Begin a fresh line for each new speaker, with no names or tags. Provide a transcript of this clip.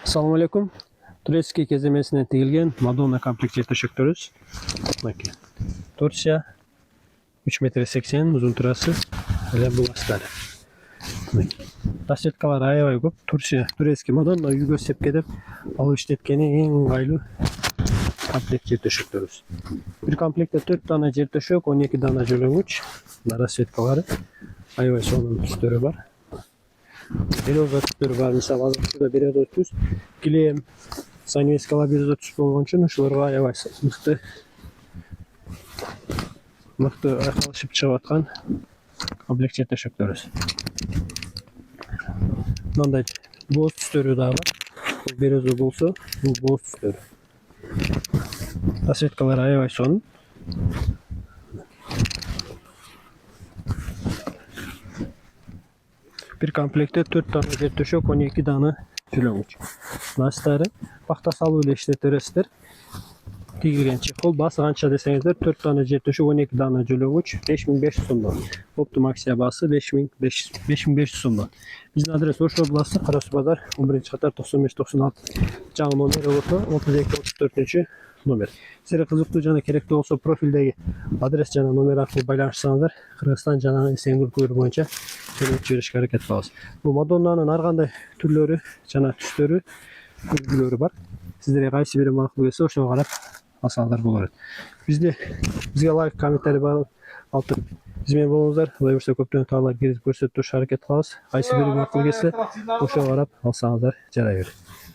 Assalamu alaikum. Турецкий кеземесінен тігілген Madonna комплектте төшектөрүбүз. Мынакей. Торсия 3,80 м uzun турасы. Эле бул астары. Расчеткалар аябай көп. Турецкий Madonna үйгө сепке деп алып иштеткени эң ыңгайлуу комплект жер төшөктөрүбүз. Бир комплектте 4 дана жер төшөк, 12 дана жөлөңүч. Расчеткалары аябай сонун түстөрү бар. Береза түстөрү бар. Мисалы азыркыда береза түс, килем, саневскала береза түс болгон үчүн ушуларга аябай мыкты айкалышып чыгып аткан комплект жер төшөктөрүбүз. Мындай боз түстөрү да бар. Бул береза болсо, бул боз түстөрү. Расчеткалар аябай сонун. Bir komplekte 4 tane jet döşek, 12 tane jölöngüç. Астары пахта салуу эле иштетересиздер. Тигилген чехол басганча десеңиздер 4 тane jet döşek, 12 tane jölöngüç 5500 сомдон. Optum aksiya баасы 5500 сомдон. Биздин адрес Ош областы, Карасу базар, 11-катар 95-96. Жаңы номер болсо 32-34 номер. Силерге кызыктуу жана керектүү болсо профилдеги адрес жана номер аркылуу байланышсаңыздар, Кыргызстан жана Эсен өлкөлөрү боюнча жөнөтүп жиберишке аракет кылабыз. Бул Madonna'нын ар кандай түрлөрү жана түстөрү, үлгүлөрү бар. Сиздерге кайсы бири макул келсе, ошого карап алсаңыздар болот. Бизге лайк, комментарий алып биз менен болуңуздар. Алай берсе көптөн тaalар кирип көрсөтүп аракет кылабыз. Кайсы бири макул келсе, ошого карап алсаңыздар жарай берет.